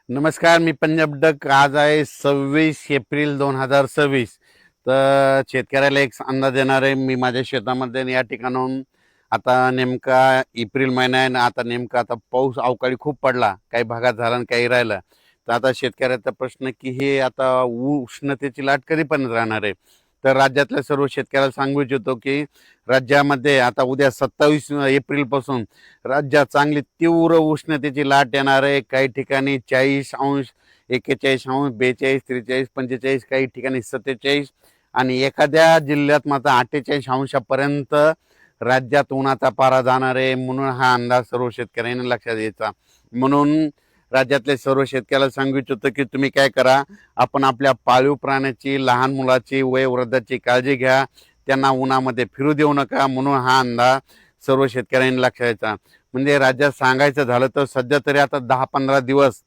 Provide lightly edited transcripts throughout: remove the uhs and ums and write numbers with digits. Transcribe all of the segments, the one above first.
नमस्कार, मी पंजाब डक. आज आहे 26 एप्रिल 2026. तर शेतकऱ्याला एक अंदाज देणार आहे. मी माझ्या शेतामध्ये या ठिकाणाहून आता नेमका एप्रिल महिना आहे ना, आता नेमका आता पाऊस अवकाळी खूप पडला, काही भागात झाला आणि काही राहिला. तर आता शेतकऱ्याचा प्रश्न की हे आता उष्णतेची लाट कधीपर्यंत राहणार आहे. तर राज्यातल्या सर्व शेतकऱ्याला सांगू इच्छितो की राज्यामध्ये आता उद्या 27 एप्रिल पासून राज्यात चांगली तीव्र उष्णतेची लाट येणार आहे. काही ठिकाणी 40 अंश, 41 अंश, 42, 43, 45, काही ठिकाणी 47 आणि एखाद्या जिल्ह्यात मात्र 48 अंशापर्यंत राज्यात उन्हाचा पारा जाणार आहे. म्हणून हा अंदाज सर्व शेतकऱ्यांनी लक्षात घ्यायचा. म्हणून राज्यातले सर्व शेतकऱ्याला सांगू इच्छितो की तुम्ही काय करा, आपण आपल्या पाळीव प्राण्याची, लहान मुलाची, वयोवृद्धाची काळजी घ्या. त्यांना उन्हामध्ये फिरू देऊ नका. म्हणून हा अंदाज सर्व शेतकऱ्यांनी लक्षात घ्यायचा. म्हणजे राज्यात सांगायचं झालं तर सध्या तरी आता 10-15 दिवस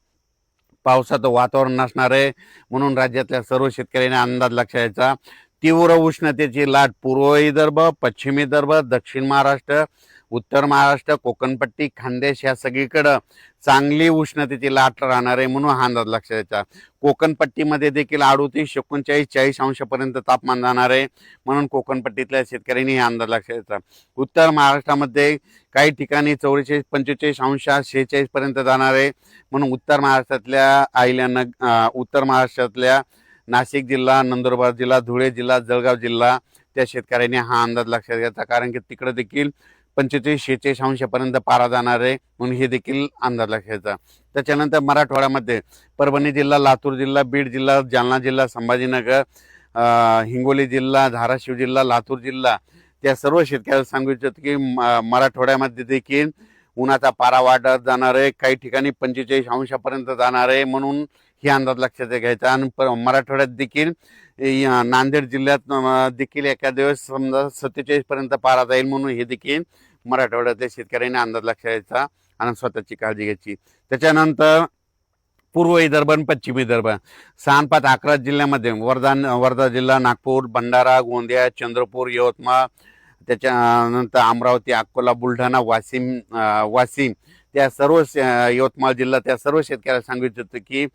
पावसाचं वातावरण नसणार आहे. म्हणून राज्यातल्या सर्व शेतकऱ्यांनी अंदाज लक्षात घ्यायचा. तीव्र उष्णतेची लाट पूर्व विदर्भ, पश्चिम विदर्भ, दक्षिण महाराष्ट्र, उत्तर महाराष्ट्र, कोकणपट्टी, खानदेश या सगळीकडं चांगली उष्णतेची लाट राहणार आहे. म्हणून हा अंदाज लक्षात घ्यायचा. कोकणपट्टीमध्ये देखील 38, 39, 40 अंशापर्यंत तापमान जाणार आहे. म्हणून कोकणपट्टीतल्या शेतकऱ्यांनी हा अंदाज लक्षात घ्यायचा. उत्तर महाराष्ट्रामध्ये काही ठिकाणी 44, 45 अंश, 46 पर्यंत जाणार आहे. म्हणून उत्तर महाराष्ट्रातल्या नाशिक जिल्हा, नंदुरबार जिल्हा, धुळे जिल्हा, जळगाव जिल्हा त्या शेतकऱ्यांनी हा अंदाज लक्षात घ्यायचा. कारण की तिकडे देखील 45-46 अंशापर्यंत पारा जाणार आहे. म्हणून हे देखील अंदाज लक्षात घ्यायचा. त्याच्यानंतर मराठवाड्यामध्ये परभणी जिल्हा, लातूर जिल्हा, बीड जिल्हा, जालना जिल्हा, संभाजीनगर, हिंगोली जिल्हा, धाराशिव जिल्हा, लातूर जिल्हा त्या सर्व शेतकऱ्याला सांगू इच्छितो की मराठवाड्यामध्ये देखील उन्हाचा पारा वाढत जाणार आहे. काही ठिकाणी 45 अंशापर्यंत जाणार आहे. म्हणून हे अंदाज लक्षात घ्यायचा. आणि मराठवाड्यात देखील नांदेड जिल्ह्यात देखील एका दिवस समजा 47 पर्यंत पारा जाईल. म्हणून हे देखील मराठवाड्यातल्या शेतकऱ्यांनी अंदाज लक्षात घ्यायचा आणि स्वतःची काळजी घ्यायची. त्याच्यानंतर पूर्व विदर्भ आणि पश्चिम विदर्भ 6-5-11 जिल्ह्यामध्ये वर्धा जिल्हा, नागपूर, भंडारा, गोंदिया, चंद्रपूर, यवतमाळ, त्याच्यानंतर अमरावती, अकोला, बुलढाणा, वाशिम त्या सर्व यवतमाळ जिल्हा त्या सर्व शेतकऱ्याला सांगू इच्छितो की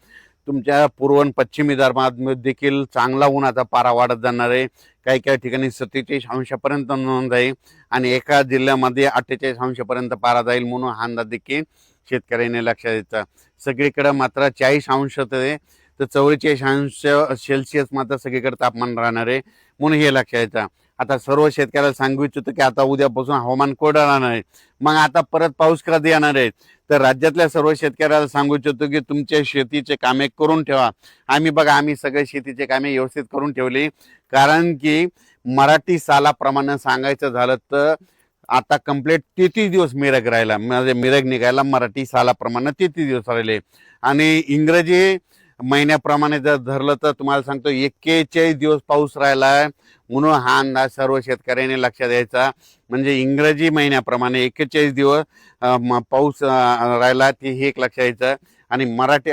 तुमच्या पूर्व आणि पश्चिम विदर्भात देखील चांगला उन्हाचा पारा वाढत जाणार आहे. काही काही ठिकाणी 47 अंशापर्यंत नोंद जाईल आणि एका जिल्ह्यामध्ये 48 अंशापर्यंत पारा जाईल. म्हणून हा अंदाज देखील शेतकऱ्यांनी लक्षात द्यायचा. सगळीकडे मात्र 40 अंश तर 44 अंश सेल्सिअस मात्र सगळीकडे तापमान राहणार आहे. म्हणून हे लक्षात द्यायचं. आता सर्व शेतकऱ्याला सांगू इच्छितो की आता उद्यापासून हवामान कोरडं राहणार आहे. मग आता परत पाऊस कधी येणार आहे. तर राज्यातल्या सर्व शेतकऱ्याला सांगू इच्छितो की तुमच्या शेतीचे कामे करून ठेवा. आम्ही सगळे शेतीचे कामे व्यवस्थित करून ठेवली. कारण की मराठी सालाप्रमाणे सांगायचं झालं तर आता कंप्लीट 33 दिवस मिरग राहिला. म्हणजे मिरग निघायला मराठी सालाप्रमाणे 33 दिवस राहिले. आणि इंग्रजी महिन्याप्रमाणे जर धरलं तर तुम्हाला सांगतो 41 दिवस पाऊस राहिला आहे. म्हणून हा अंदाज सर्व शेतकऱ्यांनी लक्षात द्यायचा. म्हणजे इंग्रजी महिन्याप्रमाणे 41 दिवस पाऊस राहिला ते हे एक लक्षात द्यायचं. आणि मराठी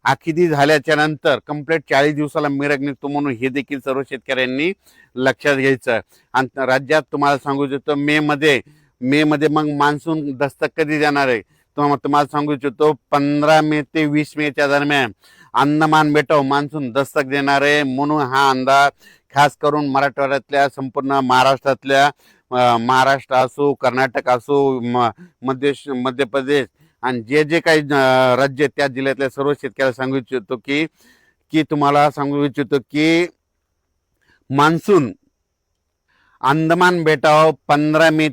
आखिदी झाल्याच्या नंतर कंप्लीट 40 दिवसाला मिरग निघतो. म्हणून हे देखील सर्व शेतकऱ्यांनी लक्षात घ्यायचं. आणि राज्यात तुम्हाला सांगू इच्छितो मे मध्ये मग मान्सून दस्तक कधी देणार आहे. तुम्हाला सांगू इच्छितो 15 मे ते 20 मेच्या दरम्यान अंदमान बेटावर मान्सून दस्तक देणार आहे. म्हणून हा अंदाज खास करून मराठवाड्यातल्या संपूर्ण महाराष्ट्रातल्या महाराष्ट्र असो, कर्नाटक असो, मध्य प्रदेश आणि जे काही राज्य त्या जिल्ह्यातल्या सर्व शेतकऱ्याला सांगू इच्छितो की तुम्हाला सांगू इच्छितो की मान्सून अंदमान बेटावर 15 मे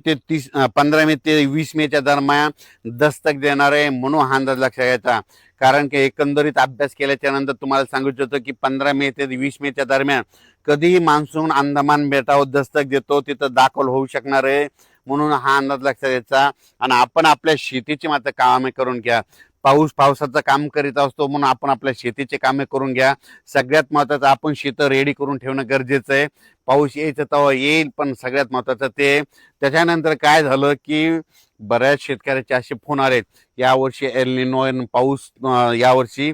ते 20 मेच्या दरम्यान दस्तक देणार आहे. म्हणून हा अंदाज लक्षात घ्यायचा. कारण की एकंदरीत अभ्यास केल्याच्या नंतर तुम्हाला सांगू इच्छितो की 15 मे ते 20 मेच्या दरम्यान कधीही मान्सून अंदमान बेटावर दस्तक देतो तिथं दाखल होऊ शकणार आहे. म्हणून हा अंदाज लक्षात घ्यायचा. आणि आपण आपल्या शेतीची मात्र कामे करून घ्या. पावसाचं काम करीत असतो म्हणून आपण आपल्या शेतीचे कामे करून घ्या. सगळ्यात महत्त्वाचं आपण शेत रेडी करून ठेवणं गरजेचं आहे. पाऊस यायचं तेव्हा येईल, पण सगळ्यात महत्त्वाचं ते. त्याच्यानंतर काय झालं की बऱ्याच शेतकऱ्याचे असे फोन आलेत यावर्षी एल निनो पाऊस यावर्षी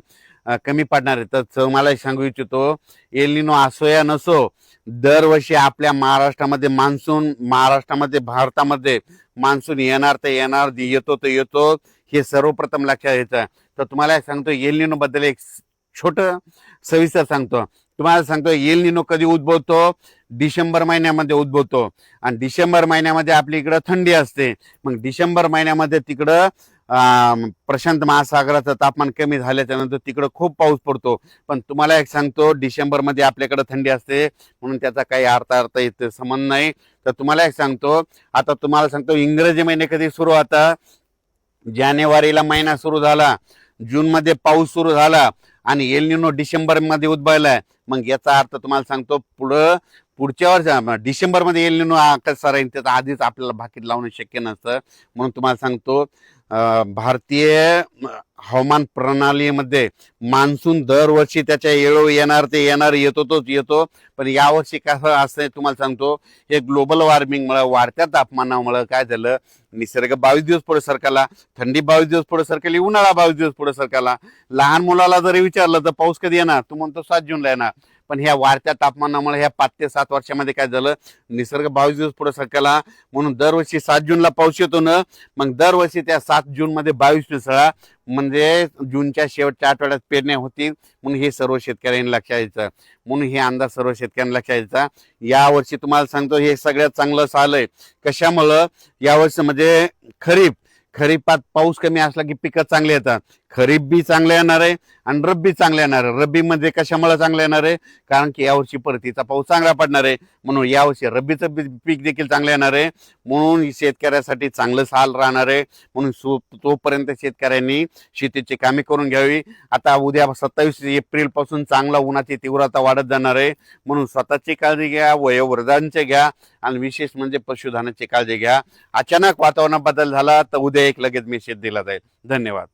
कमी पडणार आहे. तर मला सांगू इच्छितो एल निनो असो या नसो, दरवर्षी आपल्या भारतामध्ये मान्सून येणार तर येणार, येतो तर येतो. हे सर्वप्रथम लक्षात घ्यायचं. तर तुम्हाला सांगतो एल निनो बद्दल एक छोटं सविस्तर सांगतो. तुम्हाला सांगतो एल निनो कधी उद्भवतो, डिसेंबर महिन्यामध्ये उद्भवतो. आणि डिसेंबर महिन्यामध्ये आपल्या इकडं थंडी असते. मग डिसेंबर महिन्यामध्ये तिकडं प्रशांत महासागराचं तापमान कमी झाल्याच्या नंतर तिकडं खूप पाऊस पडतो. पण तुम्हाला एक सांगतो डिसेंबरमध्ये आपल्याकडे थंडी असते म्हणून त्याचा काही अर्थ येत संबंध नाही. तर तुम्हाला एक सांगतो, आता तुम्हाला सांगतो इंग्रजी महिने कधी सुरू होता, जानेवारीला महिना सुरू झाला, जून मध्ये पाऊस सुरू झाला आणि एल निनो डिसेंबर मध्ये उद्भवलाय. मग याचा अर्थ तुम्हाला सांगतो पुढच्या वर्षी डिसेंबर मध्ये एल निनो कसा राहील त्याचा आधीच आपल्याला भाकीत लावणं शक्य नसतं. म्हणून तुम्हाला सांगतो भारतीय हवामान प्रणालीमध्ये मान्सून दरवर्षी त्याच्या वेळोवेळी येणार ते येणार तोच येतो. पण यावर्षी कसं असं तुम्हाला सांगतो, हे ग्लोबल वॉर्मिंगमुळे वाढत्या तापमानामुळे काय झालं, निसर्ग 22 दिवस पुढे सरकला, थंडी 22 दिवस पुढे सरकली, उन्हाळा 22 दिवस पुढे सरकला. लहान मुलाला जरी विचारलं तर पाऊस कधी येणार, तो म्हणतो 7 जूनला येणार. पण ह्या वाढत्या तापमानामुळे ह्या 5 ते 7 वर्षामध्ये काय झालं, निसर्ग 22 दिवस पुढे सरकला. म्हणून दरवर्षी 7 जूनला पाऊस येतो ना, मग दरवर्षी त्या 7 जून मध्ये 22 मिसळा म्हणजे जूनच्या शेवटच्या आठवड्यात पेरण्या होतील. म्हणून हे सर्व शेतकऱ्यांनी लक्षात यायचं. म्हणून हे अंदाज सर्व शेतकऱ्यांना लक्षात यायचा. यावर्षी तुम्हाला सांगतो हे सगळ्यात चांगलं आलंय. कशामुळं, यावर्षी म्हणजे खरीपात पाऊस कमी असला की पिकं चांगली येतात. खरीप बी चांगलं येणार आहे आणि रब्बी चांगलं येणार आहे. रब्बी मध्ये कशामुळे चांगलं येणार आहे, कारण की यावर्षी परतीचा पाऊस चांगला पडणार आहे. म्हणून यावर्षी रब्बीचं पीक देखील चांगलं येणार आहे. म्हणून शेतकऱ्यासाठी चांगलं साल राहणार आहे. म्हणून तोपर्यंत शेतकऱ्यांनी शेतीची कामे करून घ्यावी. आता उद्या 27 एप्रिल पासून चांगला उन्हाची तीव्रता वाढत जाणार आहे. म्हणून स्वतःची काळजी घ्या, वयोवृद्धांची घ्या आणि विशेष म्हणजे पशुधनाची काळजी घ्या. अचानक वातावरणात बदल झाला तर उद्या एक लगेच मेसेज दिला जाईल. धन्यवाद.